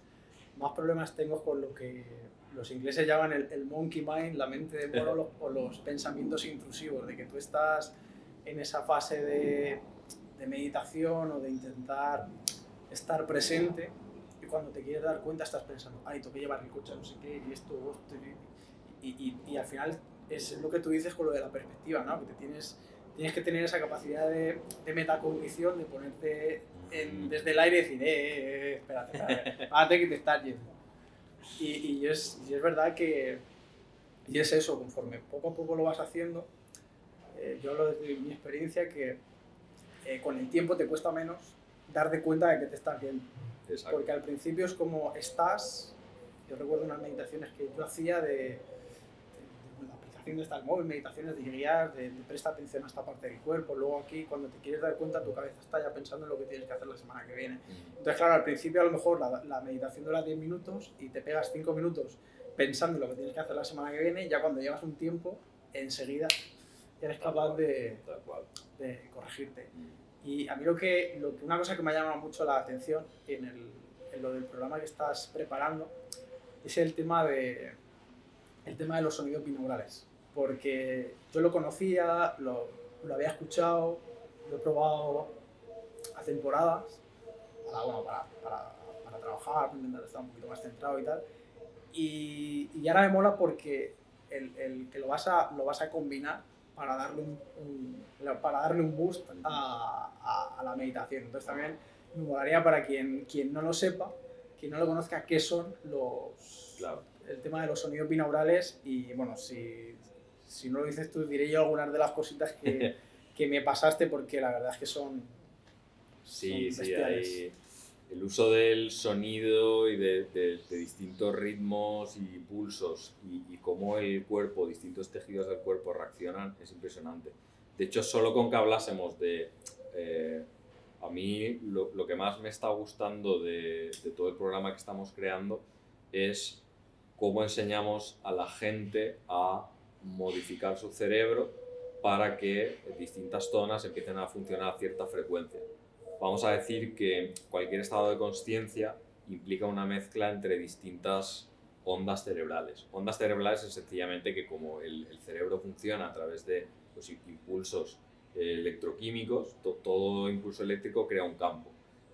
problemas tengo con lo que los ingleses llaman el monkey mind, la mente de mono o los pensamientos intrusivos, de que tú estás en esa fase de meditación o de intentar estar presente y cuando te quieres dar cuenta estás pensando, ay, tengo que llevar el coche, no sé qué, y esto, y al final es lo que tú dices con lo de la perspectiva, ¿no? Que tienes que tener esa capacidad de metacognición, de ponerte desde el aire y decir, espérate, párate que te estás yendo. Y es verdad que y es eso, conforme poco a poco lo vas haciendo, yo hablo desde mi experiencia que con el tiempo te cuesta menos darte cuenta de que te estás yendo. Exacto. Porque al principio es como yo recuerdo unas meditaciones que yo hacía de la aplicación de estas móviles, meditaciones de guiar, de presta atención a esta parte del cuerpo, luego aquí cuando te quieres dar cuenta tu cabeza está ya pensando en lo que tienes que hacer la semana que viene. Entonces claro, al principio a lo mejor la meditación dura 10 minutos y te pegas 5 minutos pensando en lo que tienes que hacer la semana que viene y ya cuando llevas un tiempo, enseguida eres capaz de corregirte. Y a mí una cosa que me ha llamado mucho la atención en lo del programa que estás preparando es el tema de los sonidos binaurales. Porque yo lo conocía, lo había escuchado, lo he probado a temporadas para trabajar, para intentar estar un poquito más centrado y tal. Y ahora me mola porque el que lo vas a combinar para darle un boost a la meditación. Entonces también me molaría para quien no lo sepa, quien no lo conozca, qué son el tema de los sonidos binaurales. Y bueno, si no lo dices tú, diré yo algunas de las cositas que me pasaste, porque la verdad es que son bestiales. Sí, el uso del sonido y de distintos ritmos y pulsos y cómo el cuerpo, distintos tejidos del cuerpo reaccionan es impresionante. De hecho, solo con que hablásemos a mí lo que más me está gustando de todo el programa que estamos creando es cómo enseñamos a la gente a modificar su cerebro para que distintas zonas empiecen a funcionar a cierta frecuencia. Vamos a decir que cualquier estado de consciencia implica una mezcla entre distintas ondas cerebrales. Ondas cerebrales es sencillamente que como el cerebro funciona a través de los impulsos electroquímicos, todo impulso eléctrico crea un campo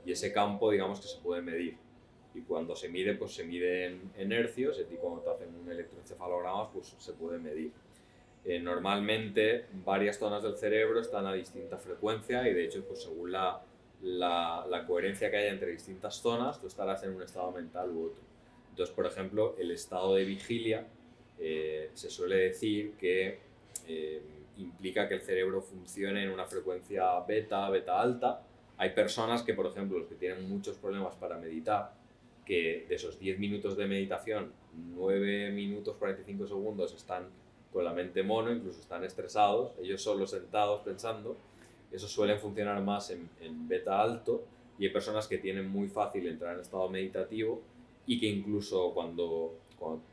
y ese campo digamos que se puede medir y cuando se mide pues se mide en hercios y cuando te hacen un electroencefalograma pues se puede medir. Normalmente varias zonas del cerebro están a distinta frecuencia y de hecho pues según la coherencia que haya entre distintas zonas tú estarás en un estado mental u otro. Entonces, por ejemplo, el estado de vigilia se suele decir que implica que el cerebro funcione en una frecuencia beta alta. Hay personas que, por ejemplo, los que tienen muchos problemas para meditar, que de esos 10 minutos de meditación, 9 minutos 45 segundos están con la mente mono, incluso están estresados, ellos solo sentados pensando, esos suelen funcionar más en beta alto y hay personas que tienen muy fácil entrar en estado meditativo y que incluso cuando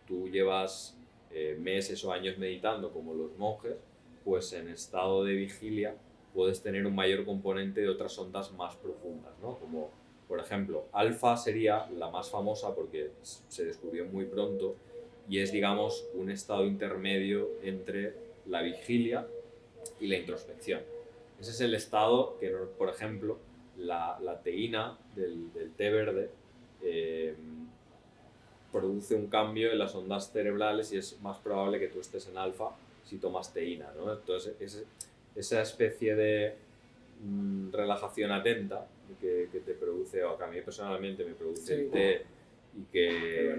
tú llevas meses o años meditando como los monjes, pues en estado de vigilia puedes tener un mayor componente de otras ondas más profundas, ¿no? Como por ejemplo, alfa sería la más famosa porque se descubrió muy pronto y es digamos un estado intermedio entre la vigilia y la introspección. Ese es el estado que, por ejemplo, la teína del té verde produce un cambio en las ondas cerebrales y es más probable que tú estés en alfa si tomas teína, ¿no? Entonces, esa especie de relajación atenta que te produce, o que a mí personalmente me produce el té y que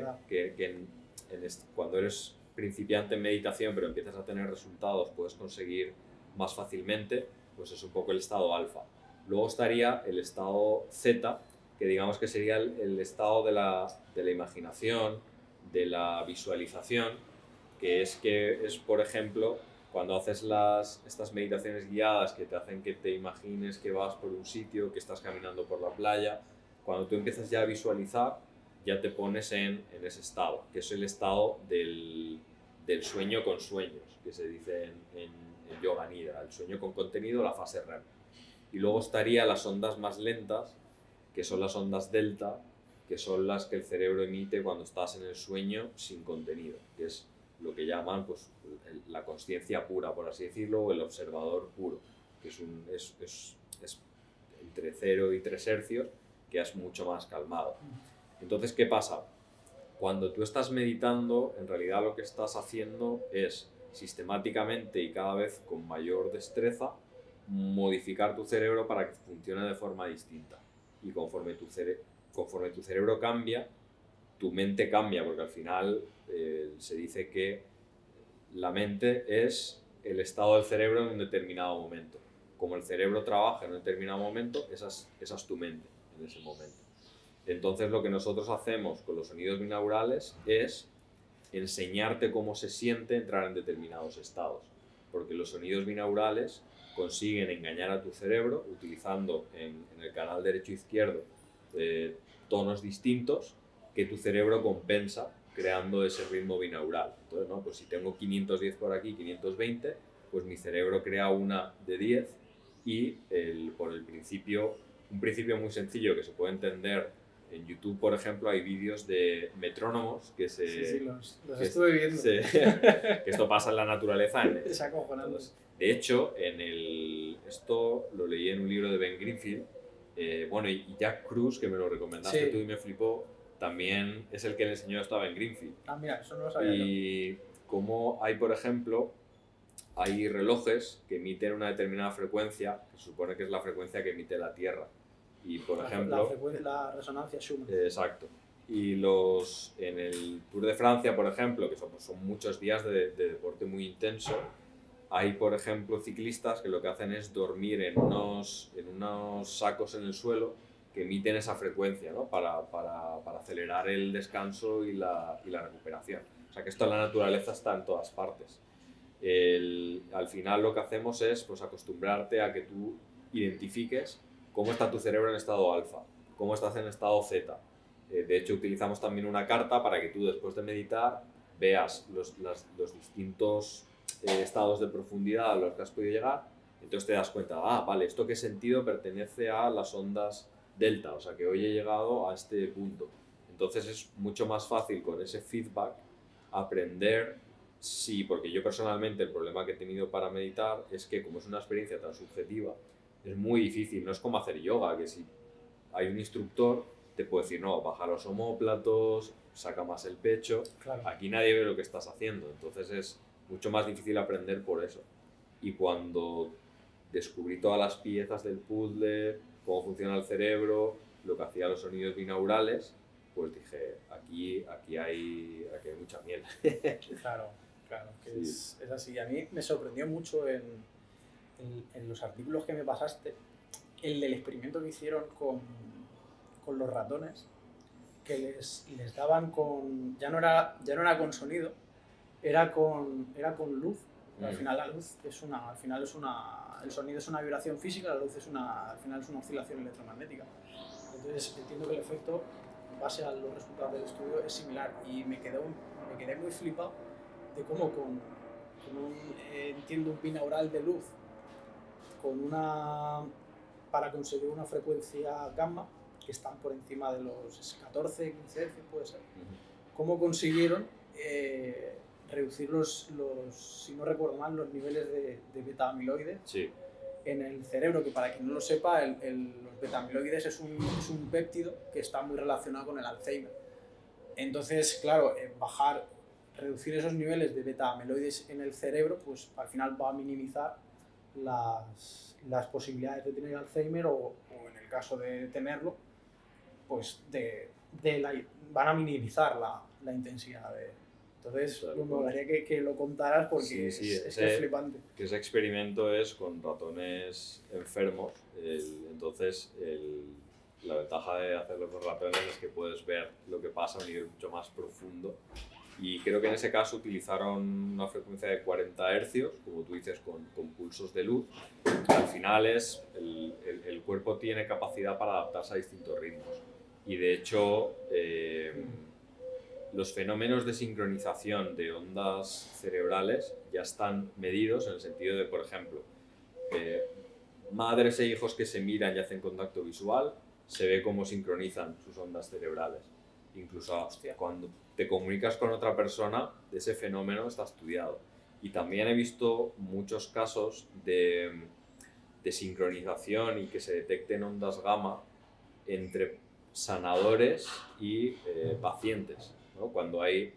cuando eres principiante en meditación pero empiezas a tener resultados puedes conseguir más fácilmente, pues es un poco el estado alfa. Luego estaría el estado zeta, que digamos que sería el estado de la imaginación, de la visualización, que es por ejemplo, cuando haces estas meditaciones guiadas que te hacen que te imagines que vas por un sitio, que estás caminando por la playa, cuando tú empiezas ya a visualizar, ya te pones en ese estado, que es el estado del sueño con sueños, que se dice en yoga nidra, el sueño con contenido, la fase REM. Y luego estaría las ondas más lentas, que son las ondas delta, que son las que el cerebro emite cuando estás en el sueño sin contenido, que es lo que llaman pues, la consciencia pura, por así decirlo, o el observador puro, que es entre 0 y 3 hercios, que es mucho más calmado. Entonces, ¿qué pasa? Cuando tú estás meditando, en realidad lo que estás haciendo es sistemáticamente y cada vez con mayor destreza modificar tu cerebro para que funcione de forma distinta. Y conforme tu cerebro cambia, tu mente cambia, porque al final se dice que la mente es el estado del cerebro en un determinado momento. Como el cerebro trabaja en un determinado momento, esa es tu mente en ese momento. Entonces lo que nosotros hacemos con los sonidos binaurales es enseñarte cómo se siente entrar en determinados estados, porque los sonidos binaurales consiguen engañar a tu cerebro utilizando en el canal derecho e izquierdo tonos distintos que tu cerebro compensa creando ese ritmo binaural. Entonces, ¿no? Pues si tengo 510 por aquí, 520, pues mi cerebro crea una de 10 y por el principio, un principio muy sencillo que se puede entender. En YouTube, por ejemplo, hay vídeos de metrónomos que se... Sí, los estuve viendo. Que esto pasa en la naturaleza. Es acojonante. De hecho, esto lo leí en un libro de Ben Greenfield. Bueno, y Jack Kruse, que me lo recomendaste tú y me flipó, también es el que le enseñó esto a Ben Greenfield. Ah, mira, eso no lo sabía Y como hay, por ejemplo, hay relojes que emiten una determinada frecuencia, que se supone que es la frecuencia que emite la Tierra. Y por ejemplo... La resonancia Schumann. Exacto. Y en el Tour de Francia, por ejemplo, que son muchos días de deporte muy intenso, hay, por ejemplo, ciclistas que lo que hacen es dormir en unos sacos en el suelo que emiten esa frecuencia, ¿no? para acelerar el descanso y la recuperación. O sea que esto en la naturaleza está en todas partes. Al final lo que hacemos es pues, acostumbrarte a que tú identifiques cómo está tu cerebro en estado alfa, cómo estás en estado zeta. De hecho, utilizamos también una carta para que tú después de meditar veas los distintos estados de profundidad a los que has podido llegar, entonces te das cuenta, vale, esto que he sentido pertenece a las ondas delta, o sea que hoy he llegado a este punto. Entonces es mucho más fácil con ese feedback aprender. Sí, porque yo personalmente el problema que he tenido para meditar es que como es una experiencia tan subjetiva, es muy difícil, no es como hacer yoga, que si hay un instructor te puede decir, no, baja los omóplatos, saca más el pecho, Claro. aquí nadie ve lo que estás haciendo, entonces es mucho más difícil aprender por eso. Y cuando descubrí todas las piezas del puzzle, cómo funciona el cerebro, lo que hacía los sonidos binaurales, pues dije, aquí hay mucha miel. Claro, que Sí. es así. A mí me sorprendió mucho en los artículos que me pasaste, el del experimento que hicieron con los ratones, que les daban con... Ya no era con sonido, era con luz. Al final la luz el sonido es una vibración física, la luz al final es una oscilación electromagnética. Entonces entiendo que el efecto, en base a los resultados del estudio, es similar, y me quedé muy flipado de cómo entiendo un binaural de luz para conseguir una frecuencia gamma que están por encima de los 14, 15 Hz, puede ser. ¿Cómo consiguieron reducir si no recuerdo mal, los niveles de beta-amiloide en el cerebro? Que para quien no lo sepa, los beta-amiloides es un péptido que está muy relacionado con el Alzheimer. Entonces, claro, reducir esos niveles de beta-amiloides en el cerebro, pues al final va a minimizar las posibilidades de tener Alzheimer, o en el caso de tenerlo, pues van a minimizar la intensidad de... Entonces, Claro, me gustaría que lo contaras, porque es flipante. Que ese experimento es con ratones enfermos, entonces la ventaja de hacerlo con ratones es que puedes ver lo que pasa a un nivel mucho más profundo. Y creo que en ese caso utilizaron una frecuencia de 40 hercios, como tú dices, con pulsos de luz. Al final el cuerpo tiene capacidad para adaptarse a distintos ritmos. Y de hecho, los fenómenos de sincronización de ondas cerebrales ya están medidos, en el sentido de, por ejemplo, madres e hijos que se miran y hacen contacto visual, se ve cómo sincronizan sus ondas cerebrales. Incluso cuando te comunicas con otra persona, ese fenómeno está estudiado. Y también he visto muchos casos de sincronización y que se detecten ondas gamma entre sanadores y pacientes, ¿no? Cuando hay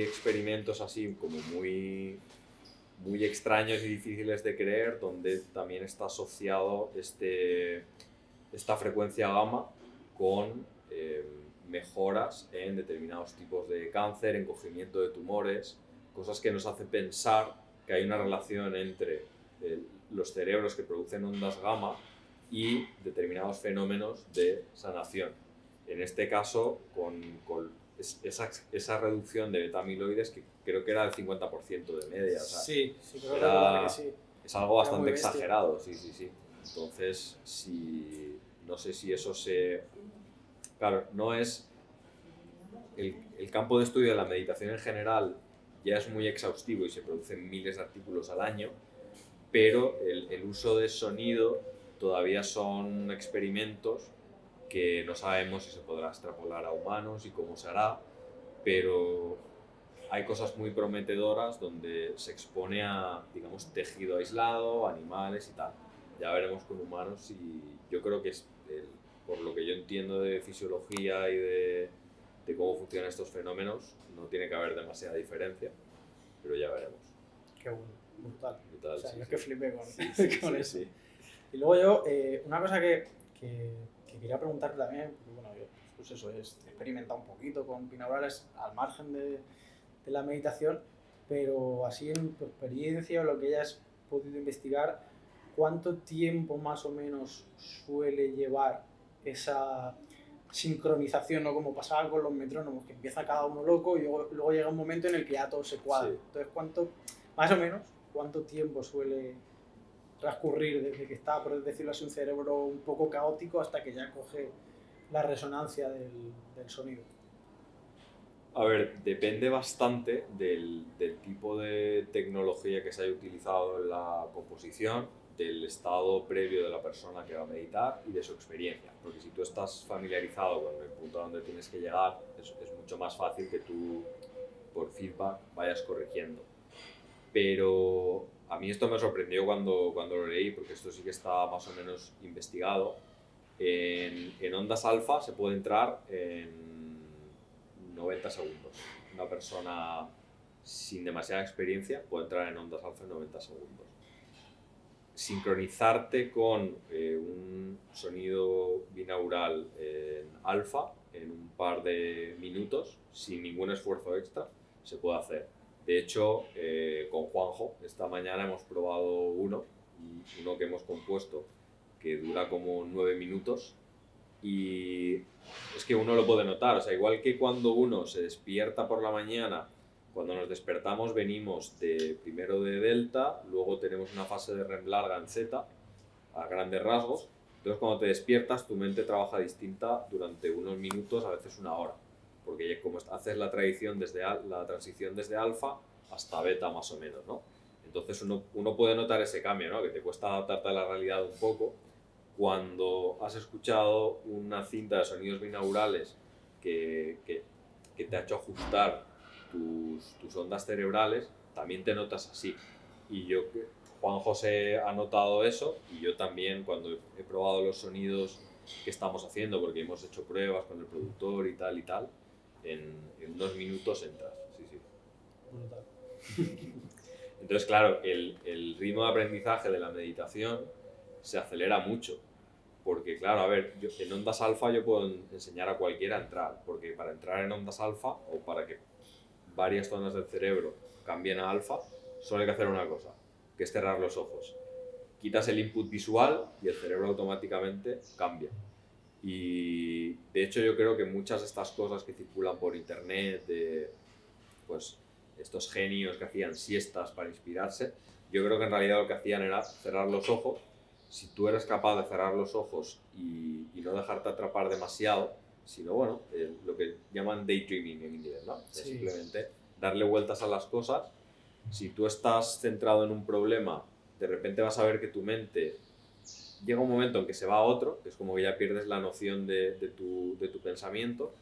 experimentos así como muy extraños y difíciles de creer, donde también está asociado esta frecuencia gamma con mejoras en determinados tipos de cáncer, encogimiento de tumores, cosas que nos hacen pensar que hay una relación entre los cerebros que producen ondas gamma y determinados fenómenos de sanación. En este caso, con esa reducción de beta-amiloides, que creo que era el 50% de media. O sea, sí, creo que sí. Es algo bastante exagerado, sí. Entonces, no sé si eso Claro, no es... El campo de estudio de la meditación en general ya es muy exhaustivo y se producen miles de artículos al año, pero el uso de sonido todavía son experimentos que no sabemos si se podrá extrapolar a humanos y cómo se hará, pero hay cosas muy prometedoras donde se expone a, digamos, tejido aislado, animales y tal. Ya veremos con humanos, y yo creo que por lo que yo entiendo de fisiología y de cómo funcionan estos fenómenos, no tiene que haber demasiada diferencia, pero ya veremos. Qué bueno, brutal. O sea, Sí, yo es que flipé con eso. Sí. Y luego yo, una cosa que quería preguntarte también, porque bueno, yo pues eso, he experimentado un poquito con binaurales al margen de la meditación, pero así en tu experiencia o lo que hayas podido investigar, ¿cuánto tiempo más o menos suele llevar esa sincronización, ¿no? Como pasaba con los metrónomos, que empieza cada uno loco y luego llega un momento en el que ya todo se cuadra? Sí. Entonces, más o menos, ¿cuánto tiempo suele transcurrir desde que está, por decirlo así, un cerebro un poco caótico hasta que ya coge la resonancia del sonido? A ver, depende bastante del tipo de tecnología que se haya utilizado en la composición, del estado previo de la persona que va a meditar y de su experiencia. Porque si tú estás familiarizado con el punto a donde tienes que llegar, es mucho más fácil que tú, por feedback, vayas corrigiendo. Pero a mí esto me sorprendió cuando lo leí, porque esto sí que está más o menos investigado. En ondas alfa se puede entrar en 90 segundos. Una persona sin demasiada experiencia puede entrar en ondas alfa en 90 segundos. Sincronizarte con un sonido binaural en alfa en un par de minutos, sin ningún esfuerzo extra, se puede hacer. De hecho, con Juanjo, esta mañana hemos probado uno que hemos compuesto que dura como 9 minutos y es que uno lo puede notar, o sea, igual que cuando uno se despierta por la mañana, cuando nos despertamos venimos primero de delta, luego tenemos una fase de REM larga en zeta, a grandes rasgos, entonces cuando te despiertas tu mente trabaja distinta durante unos minutos, a veces una hora, porque como haces la transición desde alfa hasta beta más o menos, ¿no? Entonces uno puede notar ese cambio, ¿no? Que te cuesta adaptarte a la realidad un poco cuando has escuchado una cinta de sonidos binaurales que te ha hecho ajustar tus ondas cerebrales, también te notas así. Y Juan José ha notado eso y yo también cuando he probado los sonidos que estamos haciendo, porque hemos hecho pruebas con el productor y tal, en 2 minutos entras. Sí, sí. Brutal. Entonces, claro, el ritmo de aprendizaje de la meditación se acelera mucho. Porque, claro, a ver, en ondas alfa yo puedo enseñar a cualquiera a entrar, porque para entrar en ondas alfa o para que varias zonas del cerebro cambien a alfa, solo hay que hacer una cosa, que es cerrar los ojos. Quitas el input visual y el cerebro automáticamente cambia. Y de hecho yo creo que muchas de estas cosas que circulan por internet, de pues estos genios que hacían siestas para inspirarse, yo creo que en realidad lo que hacían era cerrar los ojos. Si tú eres capaz de cerrar los ojos y no dejarte atrapar demasiado, sino bueno, lo que llaman daydreaming en inglés, ¿no? Sí. Es simplemente darle vueltas a las cosas. Si tú estás centrado en un problema, de repente vas a ver que tu mente llega un momento en que se va a otro, que es como que ya pierdes la noción de tu pensamiento,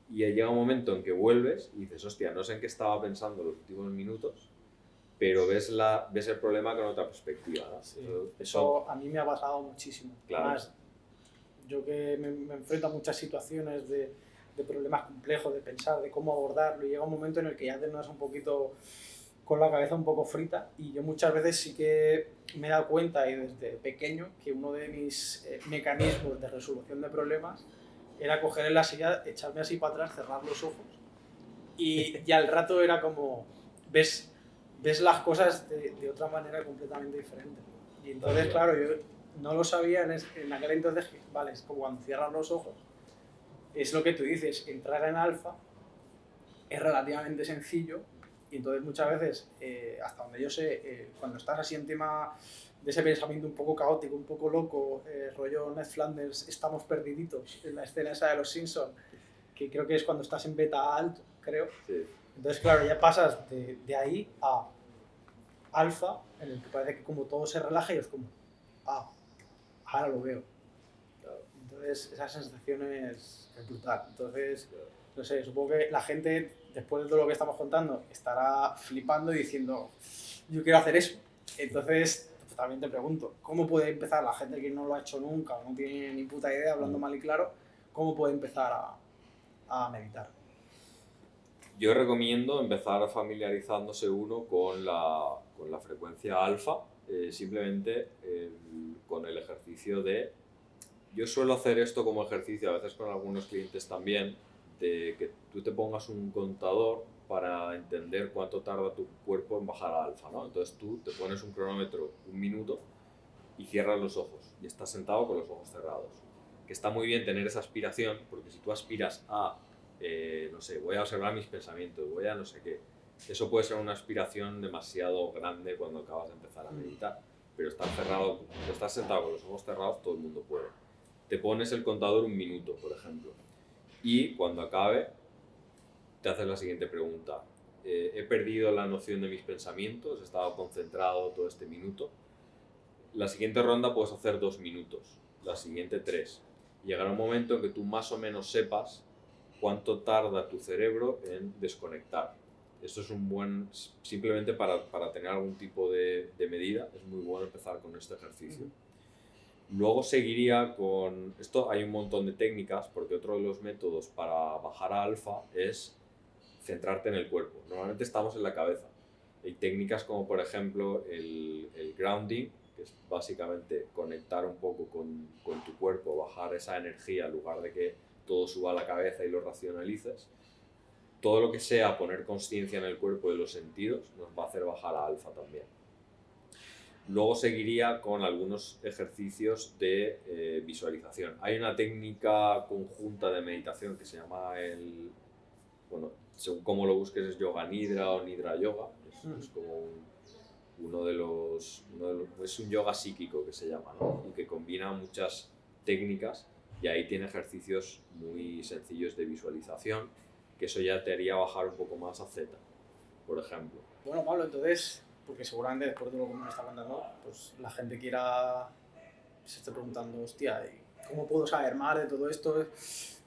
y llega un momento en que vuelves y dices, hostia, no sé en qué estaba pensando los últimos minutos, pero ves el problema con otra perspectiva, ¿no? Sí, eso a mí me ha pasado muchísimo. Claro. Además, yo que me enfrento a muchas situaciones de problemas complejos, de pensar, de cómo abordarlo, y llega un momento en el que ya te andas un poquito con la cabeza un poco frita, y yo muchas veces sí que me he dado cuenta, y desde pequeño, que uno de mis mecanismos de resolución de problemas era coger en la silla, echarme así para atrás, cerrar los ojos, y al rato era como, ves las cosas de otra manera completamente diferente. Y entonces, claro, yo no lo sabía en aquel entonces, vale, es como cuando cierras los ojos, es lo que tú dices, entrar en alfa es relativamente sencillo, y entonces muchas veces, hasta donde yo sé, cuando estás así en tema de ese pensamiento un poco caótico, un poco loco, rollo Ned Flanders, estamos perdiditos, en la escena esa de los Simpsons, que creo que es cuando estás en beta alto, creo. Sí. Entonces, claro, ya pasas de ahí a alfa, en el que parece que como todo se relaja y es como, ahora lo veo. Claro. Entonces, esa sensación es brutal. Entonces, no sé, supongo que la gente, después de todo lo que estamos contando, estará flipando y diciendo, yo quiero hacer eso. Entonces, pues, también te pregunto, ¿cómo puede empezar la gente que no lo ha hecho nunca o no tiene ni puta idea, hablando mal y claro, cómo puede empezar a meditar? Yo recomiendo empezar familiarizándose uno con la frecuencia alfa, simplemente con el ejercicio de... Yo suelo hacer esto como ejercicio, a veces con algunos clientes también, de que tú te pongas un contador para entender cuánto tarda tu cuerpo en bajar a alfa, ¿no? Entonces tú te pones un cronómetro 1 minuto y cierras los ojos y estás sentado con los ojos cerrados. Que está muy bien tener esa aspiración, porque si tú aspiras a no sé, voy a observar mis pensamientos, voy a no sé qué. Eso puede ser una aspiración demasiado grande cuando acabas de empezar a meditar, pero estás sentado con los ojos cerrados, todo el mundo puede. Te pones el contador 1 minuto, por ejemplo, y cuando acabe, te haces la siguiente pregunta. He perdido la noción de mis pensamientos, he estado concentrado todo este minuto. La siguiente ronda puedes hacer 2 minutos, la siguiente 3. Llegará un momento en que tú más o menos sepas cuánto tarda tu cerebro en desconectar. Esto es un buen, simplemente para tener algún tipo de medida, es muy bueno empezar con este ejercicio. Luego seguiría con, esto hay un montón de técnicas, porque otro de los métodos para bajar a alfa es centrarte en el cuerpo. Normalmente estamos en la cabeza. Hay técnicas como por ejemplo el grounding, que es básicamente conectar un poco con tu cuerpo, bajar esa energía en lugar de que todo suba a la cabeza y lo racionalices. Todo lo que sea poner consciencia en el cuerpo de los sentidos nos va a hacer bajar a alfa también. Luego seguiría con algunos ejercicios de visualización. Hay una técnica conjunta de meditación que se llama bueno, según cómo lo busques es Yoga Nidra o Nidra Yoga. Es como es un yoga psíquico que se llama, ¿no? Y que combina muchas técnicas y ahí tiene ejercicios muy sencillos de visualización, que eso ya te haría bajar un poco más a Z, por ejemplo. Bueno, Pablo, entonces, porque seguramente después de lo que me está contando, pues la gente se esté preguntando, hostia, ¿cómo puedo saber más de todo esto?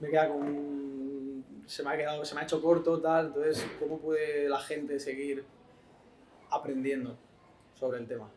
Me queda se me ha hecho corto, tal, entonces, ¿cómo puede la gente seguir aprendiendo sobre el tema?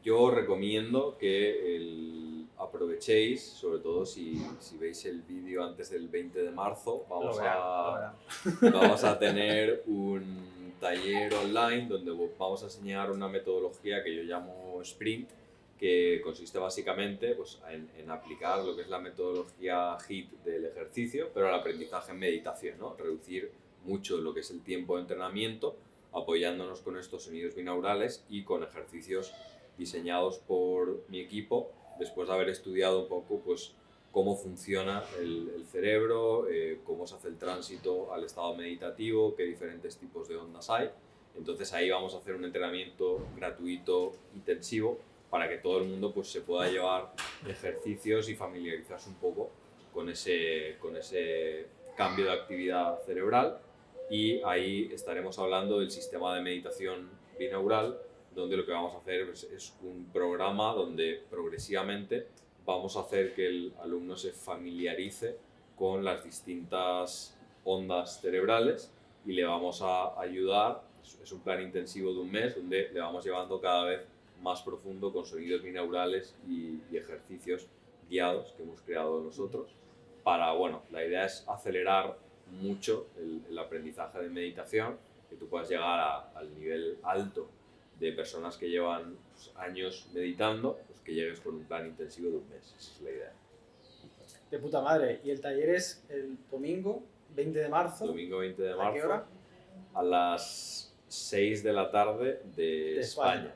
Yo recomiendo que aprovechéis, sobre todo si veis el vídeo antes del 20 de marzo, vamos a tener un taller online donde vamos a enseñar una metodología que yo llamo Sprint, que consiste básicamente pues, en aplicar lo que es la metodología HIIT del ejercicio, pero al aprendizaje en meditación, ¿no? Reducir mucho lo que es el tiempo de entrenamiento, apoyándonos con estos sonidos binaurales y con ejercicios diseñados por mi equipo, después de haber estudiado un poco pues, cómo funciona el cerebro, cómo se hace el tránsito al estado meditativo, qué diferentes tipos de ondas hay. Entonces ahí vamos a hacer un entrenamiento gratuito, intensivo, para que todo el mundo pues, se pueda llevar ejercicios y familiarizarse un poco con ese cambio de actividad cerebral. Y ahí estaremos hablando del sistema de meditación binaural, donde lo que vamos a hacer es un programa donde progresivamente vamos a hacer que el alumno se familiarice con las distintas ondas cerebrales y le vamos a ayudar. Es un plan intensivo de un mes donde le vamos llevando cada vez más profundo con sonidos binaurales y ejercicios guiados que hemos creado nosotros. La idea es acelerar mucho el aprendizaje de meditación, que tú puedas llegar al nivel alto de personas que llevan años meditando, pues que llegues con un plan intensivo de un mes. Esa es la idea. De puta madre. ¿Y el taller es el domingo 20 de marzo? Domingo 20 de marzo. ¿A qué hora? A las 6 de la tarde de España.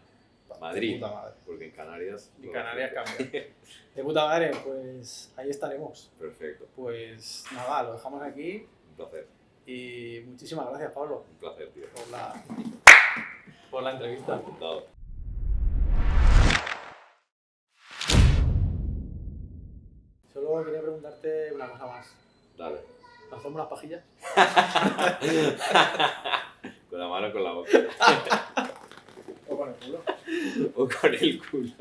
Madrid. De puta madre. Porque en Canarias... En Canarias cambia. De puta madre, pues ahí estaremos. Perfecto. Pues nada, lo dejamos aquí. Un placer. Y muchísimas gracias, Pablo. Un placer, tío. Por la entrevista. Encantado. Solo quería preguntarte una cosa más. Dale. ¿Nos hacemos unas pajillas? Con la mano o con la boca. O con el culo. O con el culo.